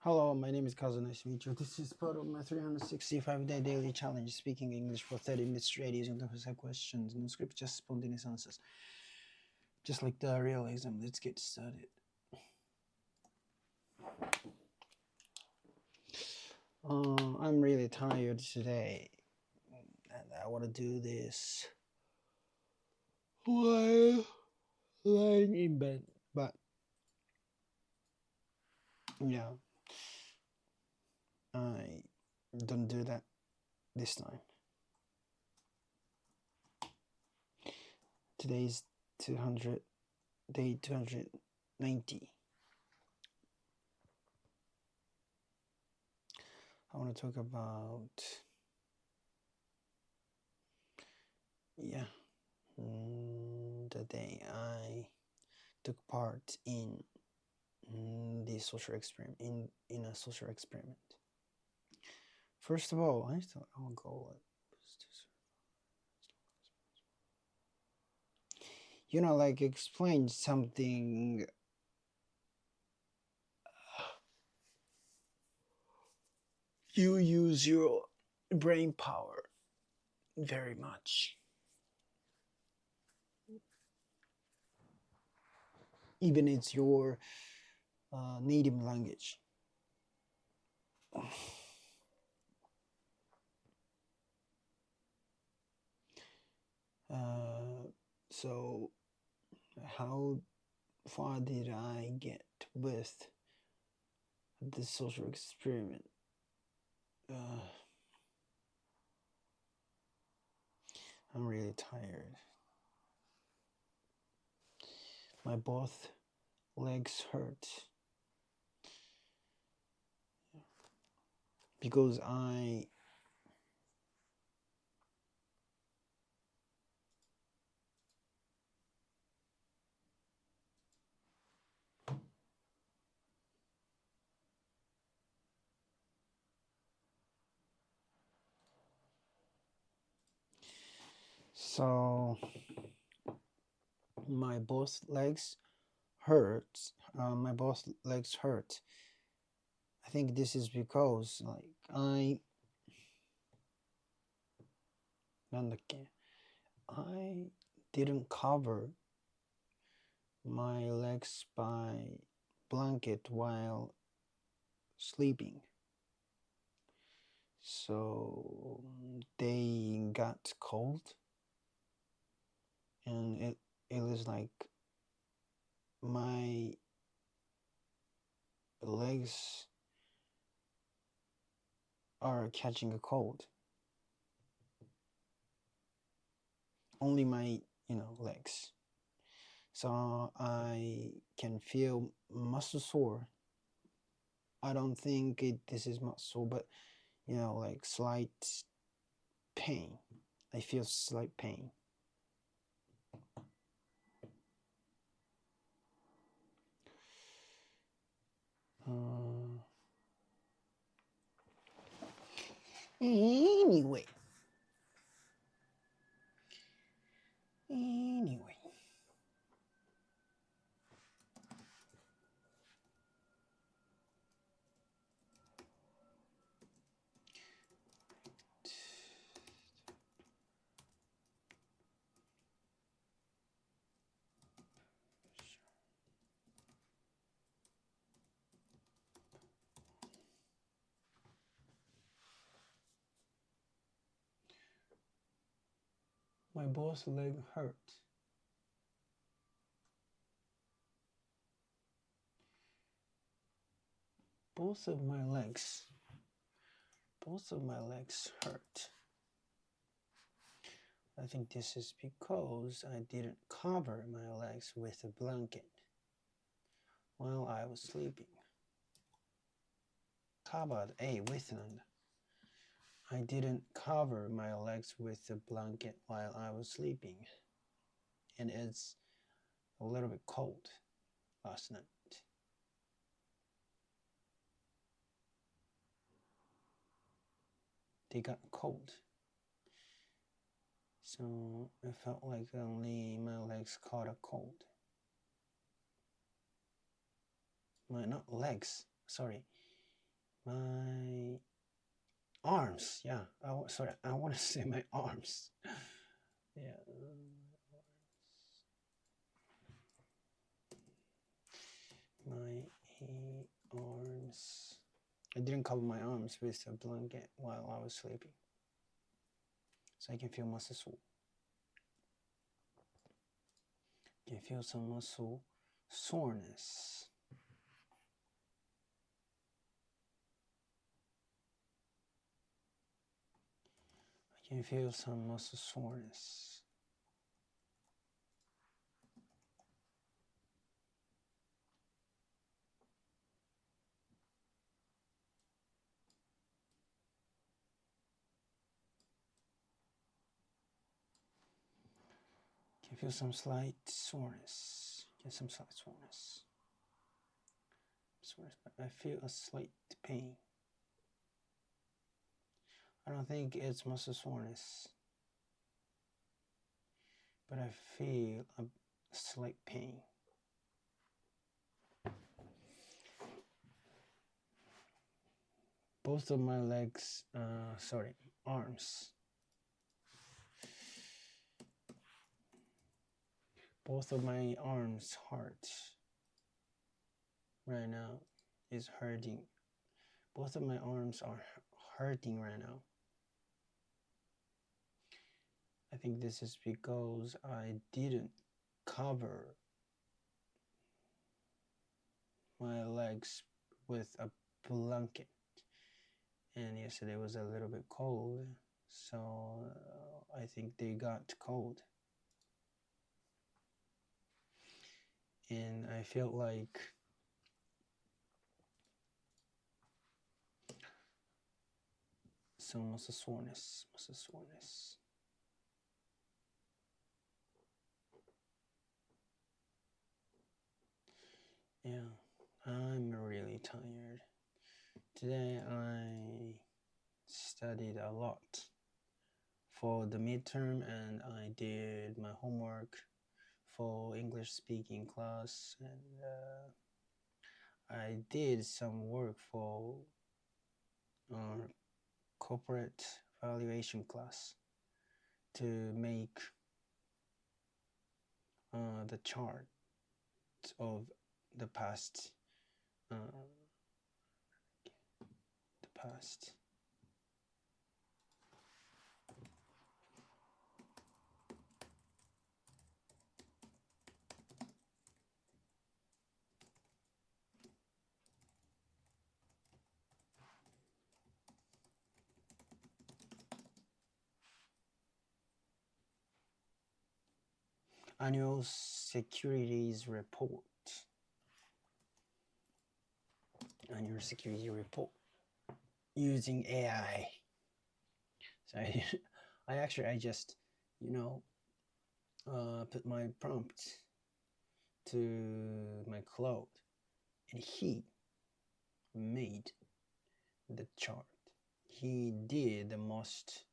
Hello, my name is Kazu. Nice to meet you. This is part of my 365-day daily challenge, speaking English for 30 minutes straight using the first questions. No script, just spontaneous answers. Just like the real exam. Let's get started. I'm really tired today, and I want to do this while lying in bed. But yeah, I don't do that this time. Today is day 290. I want to talk about the day I took part in the social experiment in a social experiment. First of all, I thought our goal was to like explain something you use your brain power very much, even it's your native language. So how far did I get with this social experiment? I'm really tired. My both legs hurt because so my both legs hurt. My both legs hurt. I think this is because I didn't cover my legs by blanket while sleeping, so they got cold, and it was like my legs are catching a cold. Only my legs. So I can feel muscle sore. I don't think this is muscle, but like slight pain. I feel slight pain. Anyway. My both leg hurt. Both of my legs hurt. I think this is because I didn't cover my legs with a blanket while I was sleeping. Covered with none. I didn't cover my legs with a blanket while I was sleeping, and it's a little bit cold last night. They got cold, so I felt like only my legs caught a cold. Not legs, sorry. My arms. Yeah. Sorry, I want to say my arms. Yeah. My arms. I didn't cover my arms with a blanket while I was sleeping, so I can feel muscle sore. Can feel some muscle soreness. I can feel some muscle soreness. Can feel some slight soreness. Get some slight soreness. But I feel a slight pain. I don't think it's muscle soreness, but I feel a slight pain. Both of my legs, arms. Both of my arms hurt right now. Is hurting. Both of my arms are hurting right now. I think this is because I didn't cover my legs with a blanket, and yesterday was a little bit cold, so I think they got cold, and I felt like some muscle soreness. Yeah, I'm really tired. Today I studied a lot for the midterm, and I did my homework for English speaking class, and I did some work for corporate valuation class to make the chart of the past annual securities report. Using AI. So I just put my prompt to my cloud, and he made the chart. He did the most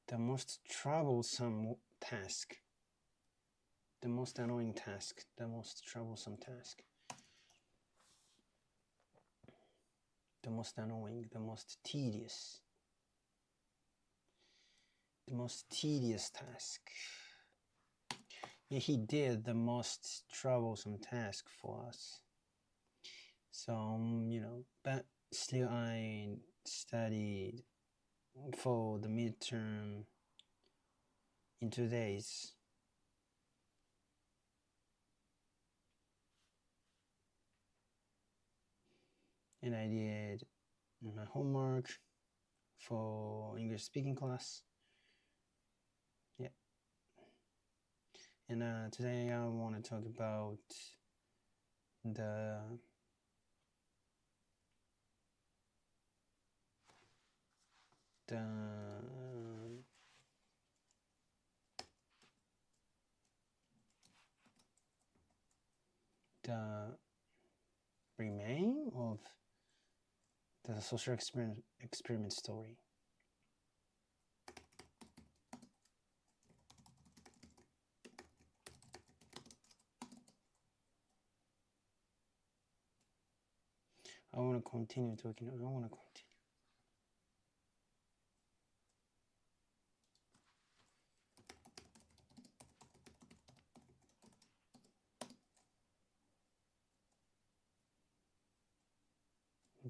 the most troublesome task, the most annoying task, the most troublesome task, the most annoying, the most tedious task. Yeah, he did the most troublesome task for us. So, but still I studied for the midterm in 2 days. And I did my homework for English speaking class. Yeah. And today I want to talk about the the remain of the social experiment story. I want to continue talking. I want to continue.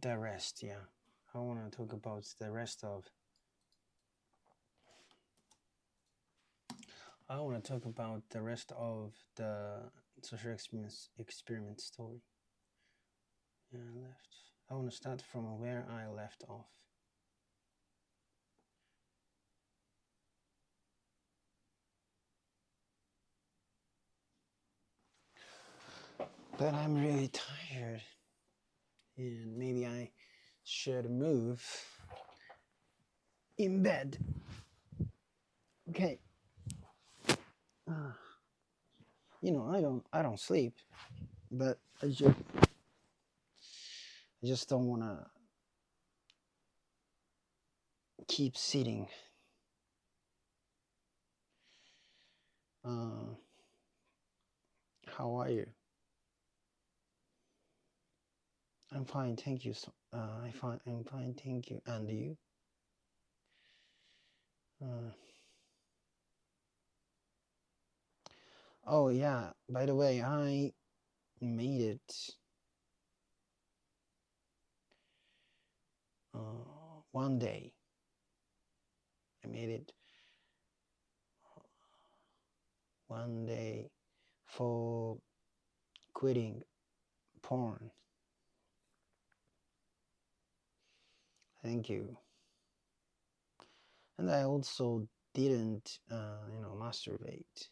The rest, yeah. I want to talk about the rest of. I want to talk about the rest of the social experiment story. Yeah, I want to start from where I left off. But I'm really tired, and maybe I should move in bed. Okay. I don't sleep, but I just don't want to keep sitting. How are you? I'm fine, thank you. I'm fine, thank you. And you? Oh yeah. By the way, I made it. One day. I made it. One day for quitting porn. Thank you. And I also didn't, masturbate.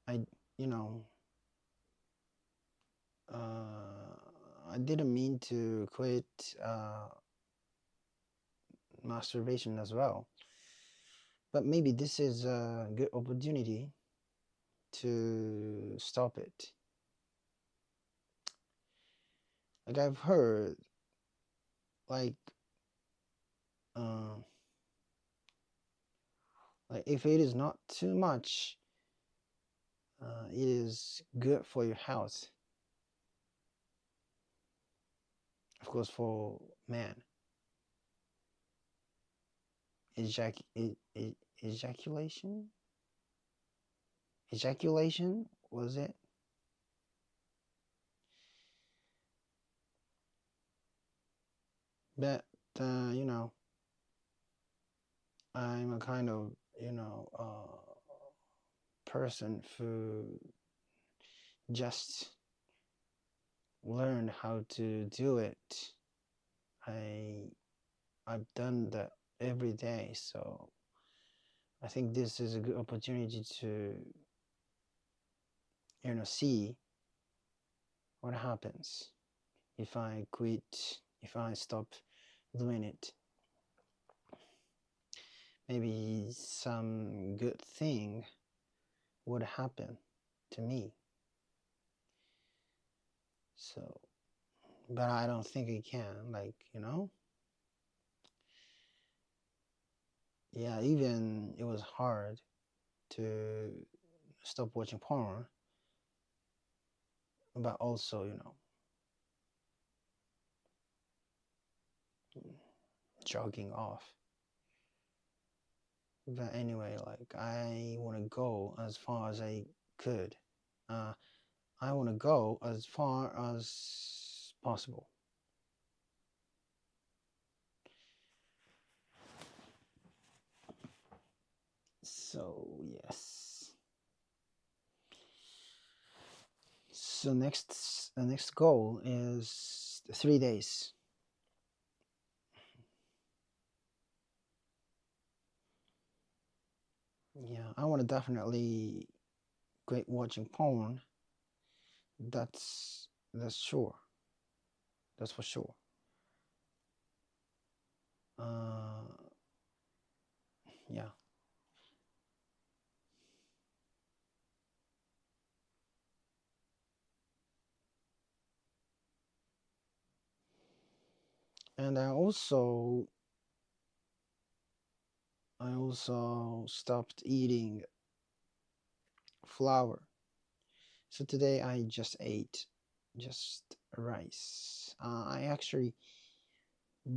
I, you know, I didn't mean to quit masturbation as well. But maybe this is a good opportunity to stop it. Like I've heard, like, uh, like if it is not too much, it is good for your health. Of course, for man. Ejaculation? Ejaculation, was it? But, I'm a kind of, person who just learned how to do it. I've done that every day, so I think this is a good opportunity to, see what happens if I quit, if I stop doing it. Maybe some good thing would happen to me. So, but I don't think it can, yeah, even it was hard to stop watching porn, but also, jogging off. But anyway, I want to go as far as I could. I want to go as far as possible. So yes. So the next goal is 3 days. Yeah, I want to definitely quit watching porn. That's sure. That's for sure. Yeah. And I also stopped eating flour. So today I just ate just rice. I actually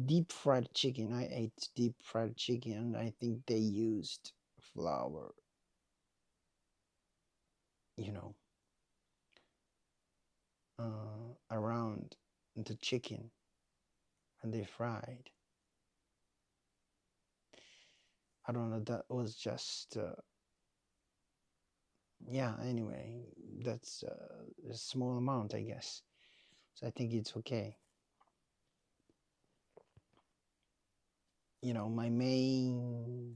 deep fried chicken. I ate deep fried chicken, and I think they used flour, you know, around the chicken, and they fried. I don't know. That was just yeah. Anyway, that's a small amount, I guess. So I think it's okay. My main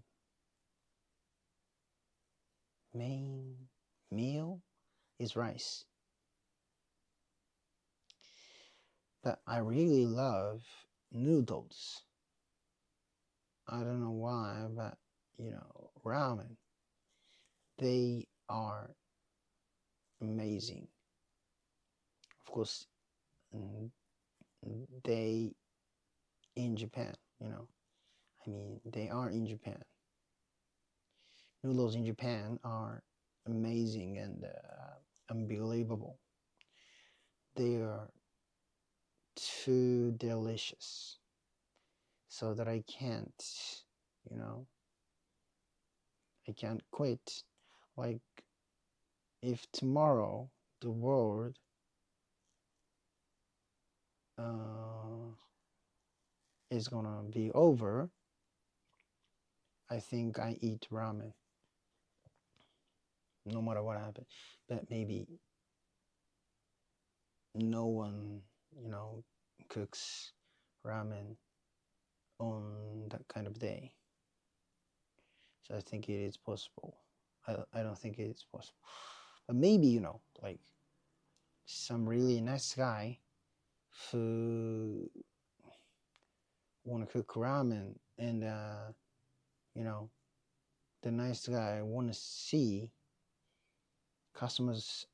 meal is rice, but I really love noodles. I don't know why, but ramen. They are amazing. Of course, mm, they in Japan. I mean, they are in Japan. Noodles in Japan are amazing and unbelievable. They are too delicious, so that you know, I can't quit. Like, if tomorrow the world uh, is gonna be over, I think I eat ramen no matter what happens. But maybe no one, cooks ramen on that kind of day. So I think it is possible. I don't think it is possible. But maybe, like some really nice guy who want to cook ramen, and you know the nice guy want to see customers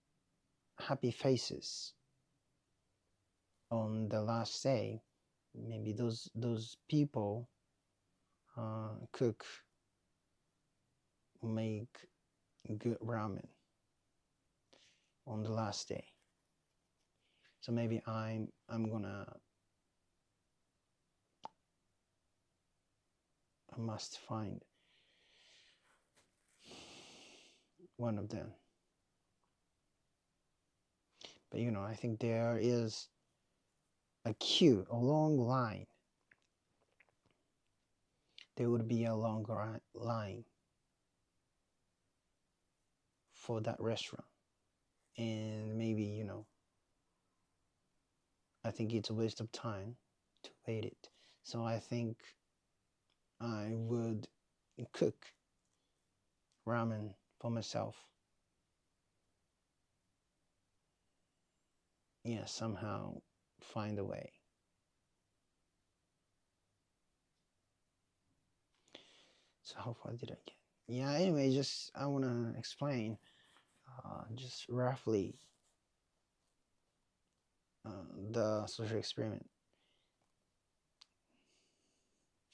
happy faces on the last day. Maybe those people cook make good ramen on the last day. So maybe I must find one of them. But I think there is a queue, a long line. There would be a longer line for that restaurant. And maybe, I think it's a waste of time to wait it. So I think I would cook ramen for myself. Yeah, somehow find a way. So how far did I get? Yeah, anyway, just I want to explain just roughly the social experiment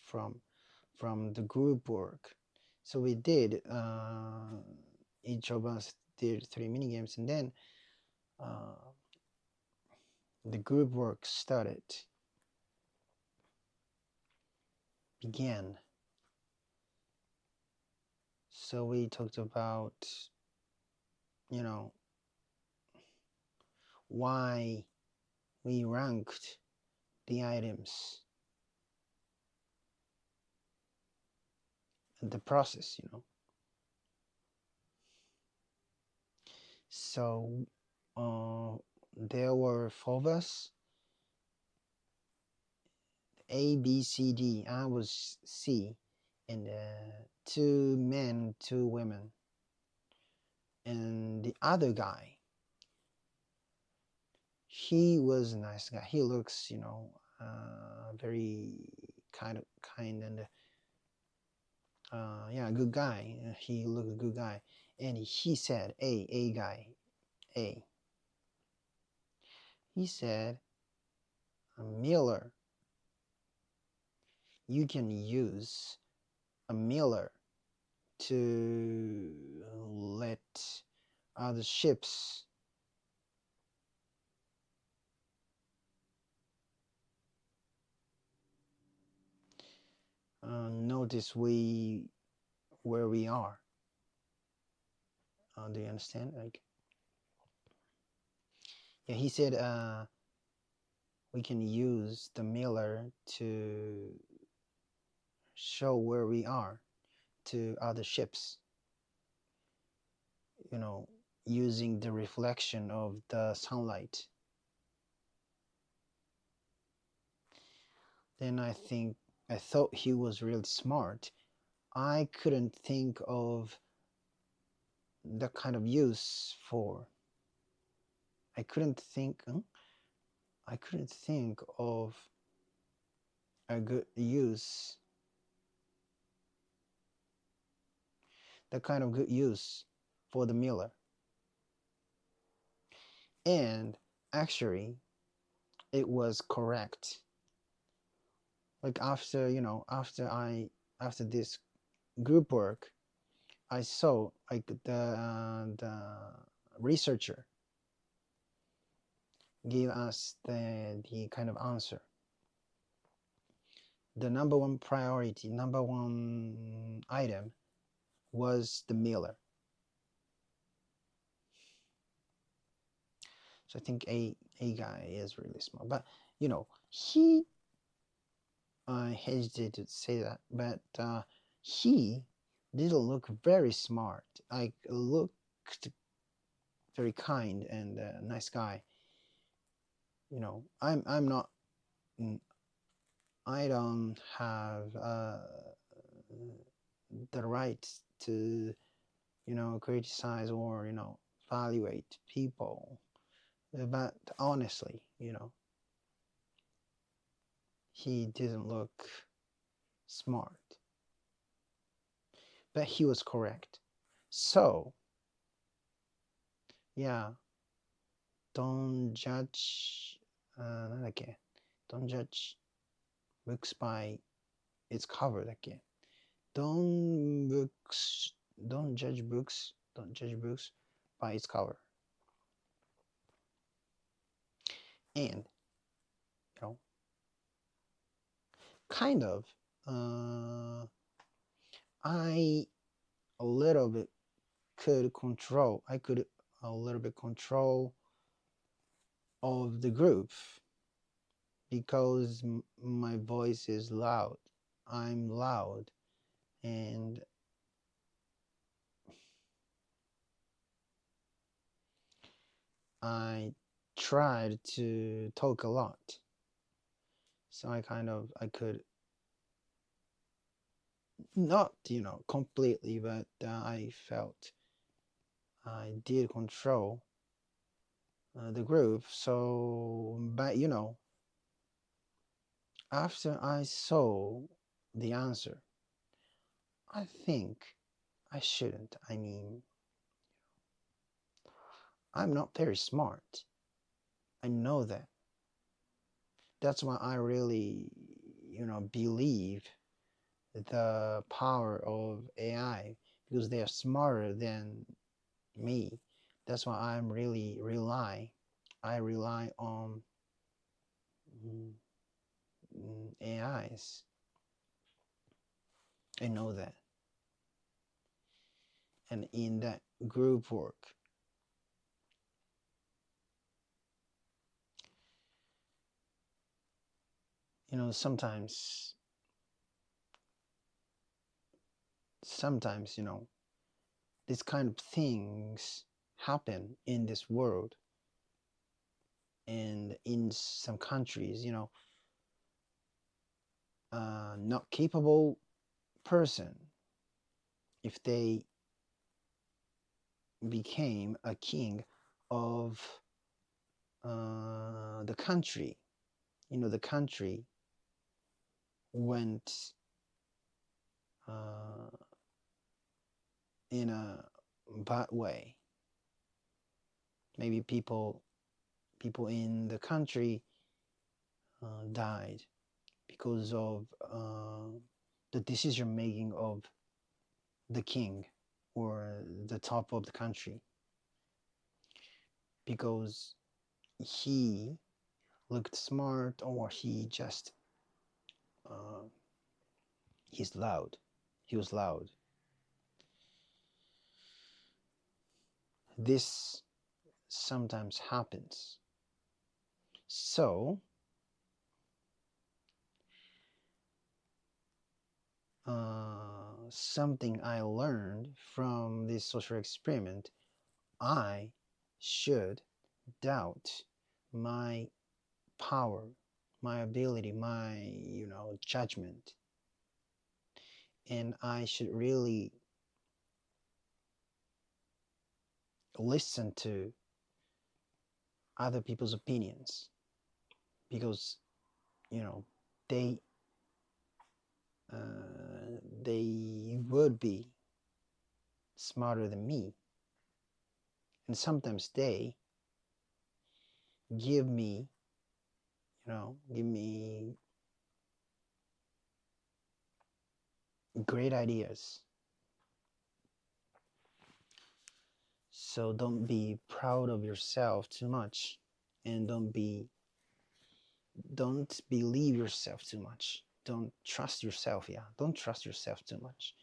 from the group work. So we did each of us did 3 mini games, and then uh, the group work began. So we talked about you know why we ranked the items and the process. So there were 4 of us: A, B, C, D. I was C, and 2 men, 2 women. And the other guy, he was a nice guy. He looks, very kind and yeah, good guy. He looked a good guy, and he said, "A guy, A." He said, "Miller, you can use a miller to let other ships notice where we are. Do you understand? Like, yeah, he said we can use the miller to show where we are to other ships, you know, using the reflection of the sunlight. Then I thought he was really smart. I couldn't think of the kind of use for. I couldn't think. I couldn't think of a good use. The kind of good use for the miller. And actually, it was correct. Like after after this group work, I saw like the researcher gave us the kind of answer. The number one priority, number one item was the miller. So I think a guy is really smart, but he I hesitate to say that, but he didn't look very smart. Like looked very kind and nice guy. I'm not. I don't have the right to criticize or evaluate people, but honestly, he didn't look smart, but he was correct. So yeah, don't judge なんだっけ don't judge books by its cover だっけ don't judge books by its cover. And kind of I a little bit could control I could a little bit control of the group because my voice is loud. I'm loud, and I tried to talk a lot. So I could not, completely, but I felt I did control the group. So, but after I saw the answer, I think I shouldn't. I mean, I'm not very smart. I know that. That's why I really, believe the power of AI because they are smarter than me. That's why I rely on AIs. I know that. And in that group work, sometimes, this kind of things happen in this world and in some countries, not capable person, if they became a king of the country, the country went in a bad way. Maybe people in the country died, because of the decision making of the king or the top of the country, because he looked smart, or uh, he's loud. He was loud. This sometimes happens. So, something I learned from this social experiment, I should doubt my power, my ability, my, judgment. And I should really listen to other people's opinions, because, you know, they they would be smarter than me, and sometimes they give me, give me great ideas. So don't be proud of yourself too much, and don't believe yourself too much. Don't trust yourself. Yeah, don't trust yourself too much.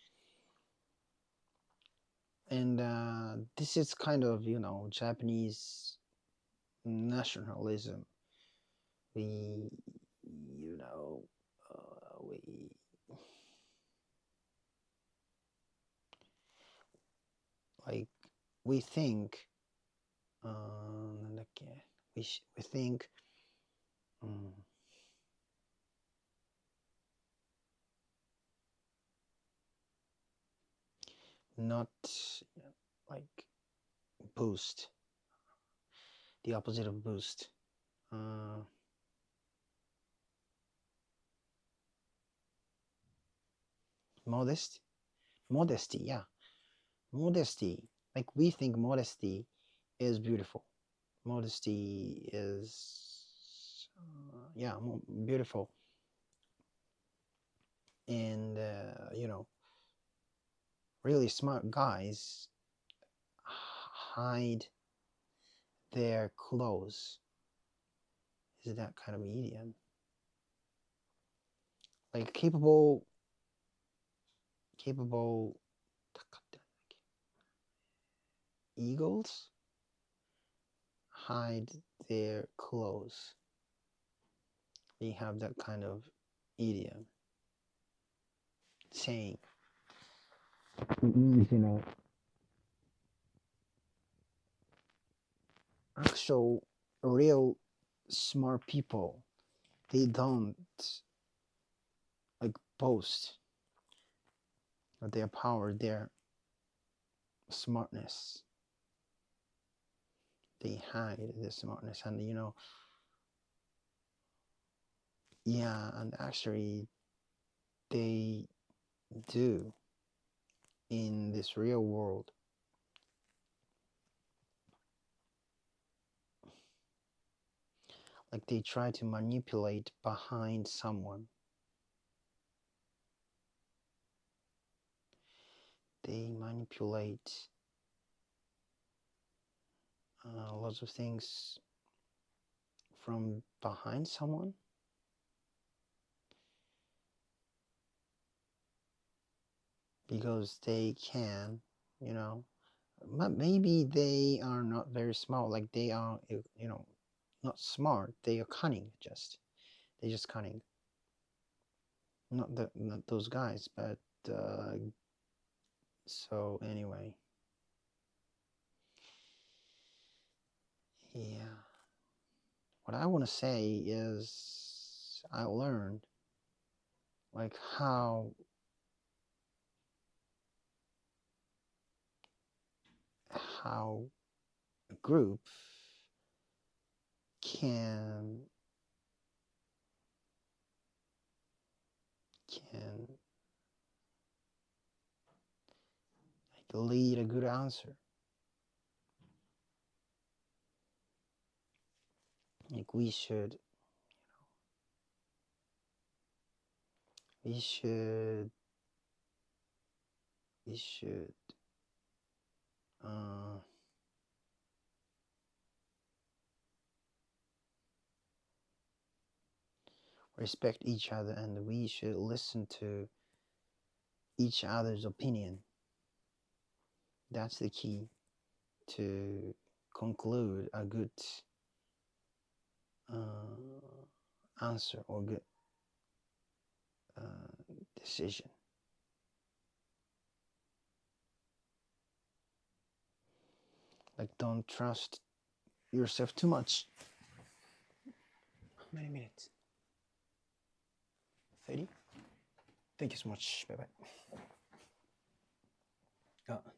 And this is kind of, Japanese nationalism. We, you know, we like we think, なんだっけ we think, not like boost, the opposite of boost. Modesty, yeah, modesty. Like we think modesty is beautiful. Modesty is, yeah, beautiful. And, really smart guys hide their clothes. Is that kind of idiom? Like capable eagles hide their clothes. They have that kind of idiom saying. It means, actual real smart people, they don't like boast of their power, their smartness. They hide their smartness, and yeah, and actually they do in this real world. Like they try to manipulate behind someone. They manipulate lots of things from behind someone, because they can, maybe they are not very smart, like they are, not smart, they are cunning. They're just cunning. Not those guys, but so anyway, yeah, what I want to say is I learned like how a group can like lead a good answer. Like we should we should we should uh, respect each other, and we should listen to each other's opinion. That's the key to conclude a good answer or good decision. Like, don't trust yourself too much. How many minutes? 30? Thank you so much. Bye bye.